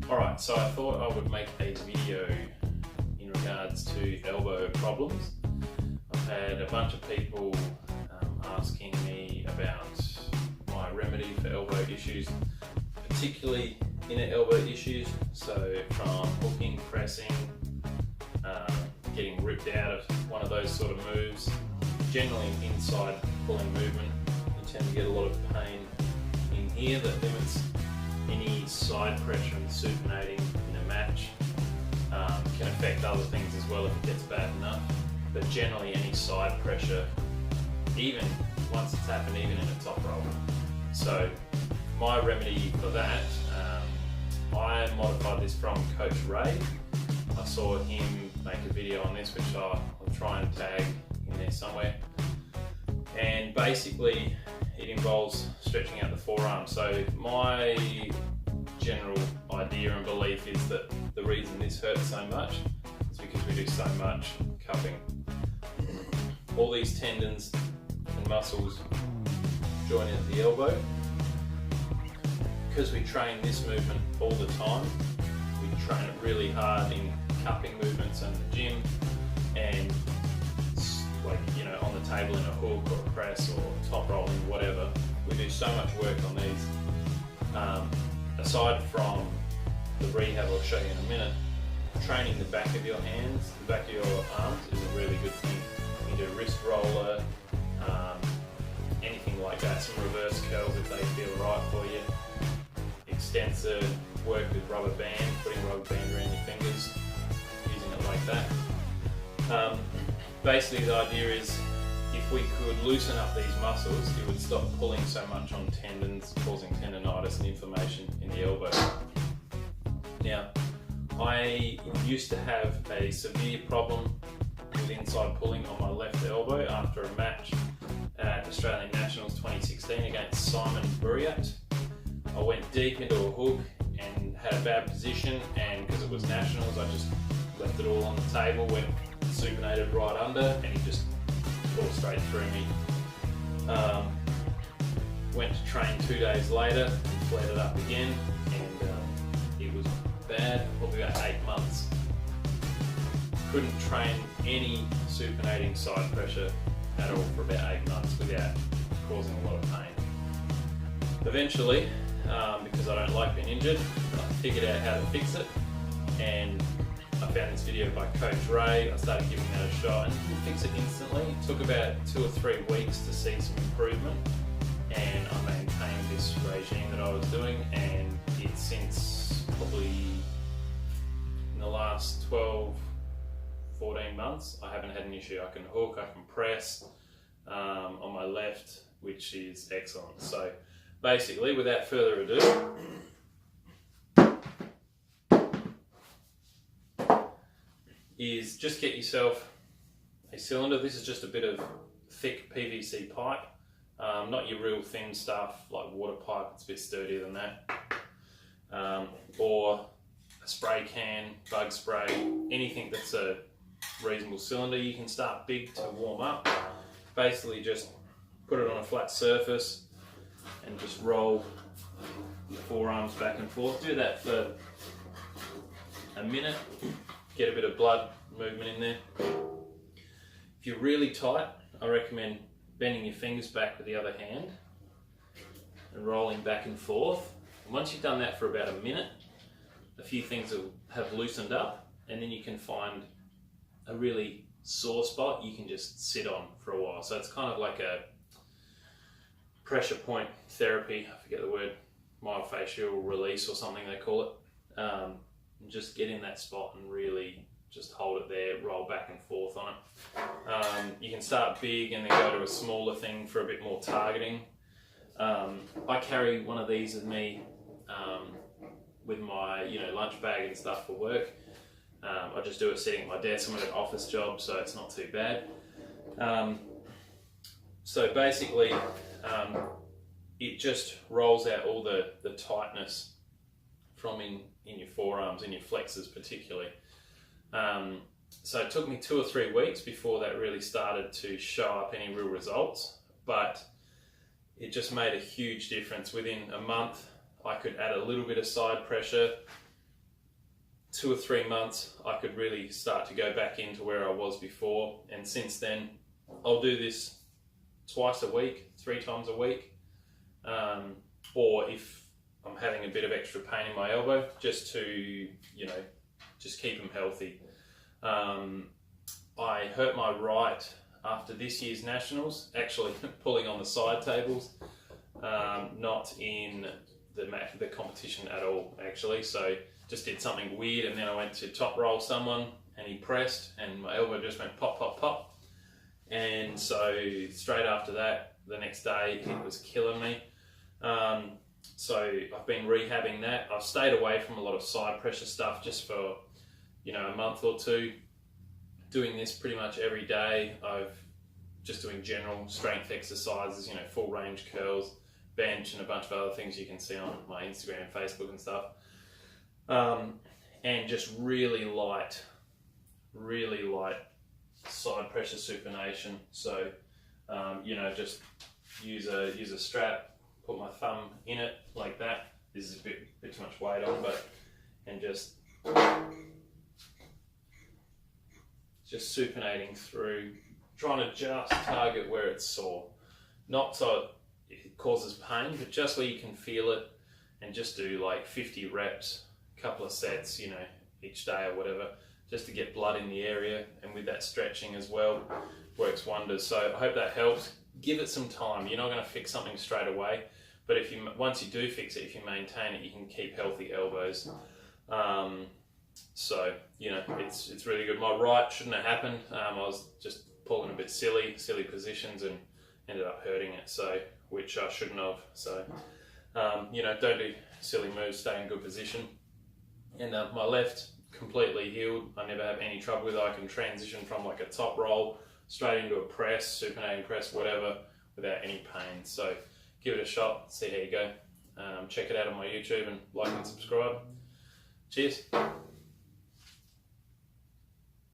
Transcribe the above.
Alright, so I thought I would make a video in regards to elbow problems. I've had a bunch of people asking me about my remedy for elbow issues, particularly inner elbow issues, so from hooking, pressing, getting ripped out of one of those sort of moves. Generally inside pulling movement, you tend to get a lot of pain in here that limits any side pressure and supinating in a match. Can affect other things as well if it gets bad enough, but generally any side pressure, even once it's happened, even in a top roll. So my remedy for that, I modified this from Coach Ray. I saw him make a video on this, which I'll try and tag in there somewhere. And basically it involves stretching out the forearm. So my general idea and belief is that the reason this hurts so much is because we do so much cupping. All these tendons and muscles join at the elbow. Because we train this movement all the time, we train it really hard in cupping movements in the gym, and like, you know, on the table in a hook or a press or top rolling, whatever. We do so much work on these. Aside from the rehab I'll show you in a minute, training the back of your hands, the back of your arms is a really good thing. You can do a wrist roller, anything like that, some reverse curls if they feel right for you. Extensive work with rubber band, putting rubber band around your fingers, using it like that. Basically the idea is if we could loosen up these muscles, it would stop pulling so much on tendons, causing tendonitis and inflammation in the elbow. Now, I used to have a severe problem with inside pulling on my left elbow after a match at Australian Nationals 2016 against Simon Buriat. I went deep into a hook and had a bad position, and because it was Nationals, I just left it all on the table, went supinated right under, and he just pulled straight through me. Went to train 2 days later and flared it up again, and it was bad, probably about 8 months. Couldn't train any supinating side pressure at all for about 8 months without causing a lot of pain. Eventually, because I don't like being injured, I figured out how to fix it, and I found this video by Coach Ray. I started giving that a shot and you can fix it instantly. It took about 2 or 3 weeks to see some improvement, and I maintained this regime that I was doing, and it's since probably in the last 12, 14 months, I haven't had an issue. I can hook, I can press on my left, which is excellent. So basically, without further ado, is just get yourself a cylinder. This is just a bit of thick PVC pipe, not your real thin stuff like water pipe, it's a bit sturdier than that, or a spray can, bug spray, anything that's a reasonable cylinder. You can start big to warm up. Basically just put it on a flat surface and just roll your forearms back and forth. Do that for a minute. Get a bit of blood movement in there. If you're really tight, I recommend bending your fingers back with the other hand and rolling back and forth. And once you've done that for about a minute, a few things will have loosened up, and then you can find a really sore spot you can just sit on for a while. So it's kind of like a pressure point therapy, I forget the word, myofascial release or something they call it. And just get in that spot and really just hold it there, roll back and forth on it. You can start big and then go to a smaller thing for a bit more targeting. I carry one of these with me with my lunch bag and stuff for work. I just do it sitting at my desk. I'm at an office job, so it's not too bad. So basically, it just rolls out all the tightness from in your forearms, in your flexors particularly. So it took me 2 or 3 weeks before that really started to show up any real results, but it just made a huge difference. Within a month, I could add a little bit of side pressure 2 or 3 months, I could really start to go back into where I was before. And since then, I'll do this twice a week, 3 times a week. Or if I'm having a bit of extra pain in my elbow, just to, you know, just keep them healthy. I hurt my right after this year's Nationals, actually pulling on the side tables, not in the competition at all, actually. So just did something weird, and then I went to top roll someone, and he pressed, and my elbow just went pop, pop, pop. And so straight after that, the next day, it was killing me. So I've been rehabbing that. I've stayed away from a lot of side pressure stuff just for, you know, a month or two. Doing this pretty much every day. I've just doing general strength exercises, you know, full range curls, bench, and a bunch of other things you can see on my Instagram, Facebook and stuff. And just really light side pressure supination. So, you know, just use a strap, put my thumb in it like that. This is a bit too much weight on, but, and just supinating through, trying to just target where it's sore. Not so it causes pain, but just where you can feel it, and just do like 50 reps, a couple of sets, you know, each day or whatever, just to get blood in the area. And with that stretching as well, works wonders. So I hope that helps. Give it some time. You're not going to fix something straight away, but if you, once you do fix it, if you maintain it, you can keep healthy elbows. So, you know, it's really good. My right shouldn't have happened. I was just pulling a bit silly positions, and ended up hurting it, so, which I shouldn't have. So, you know, don't do silly moves, stay in good position. And my left, completely healed. I never have any trouble with it. I can transition from like a top roll straight into a press, supinating press, whatever, without any pain. So give it a shot, see how you go. Check it out on my YouTube, and like and subscribe. Cheers.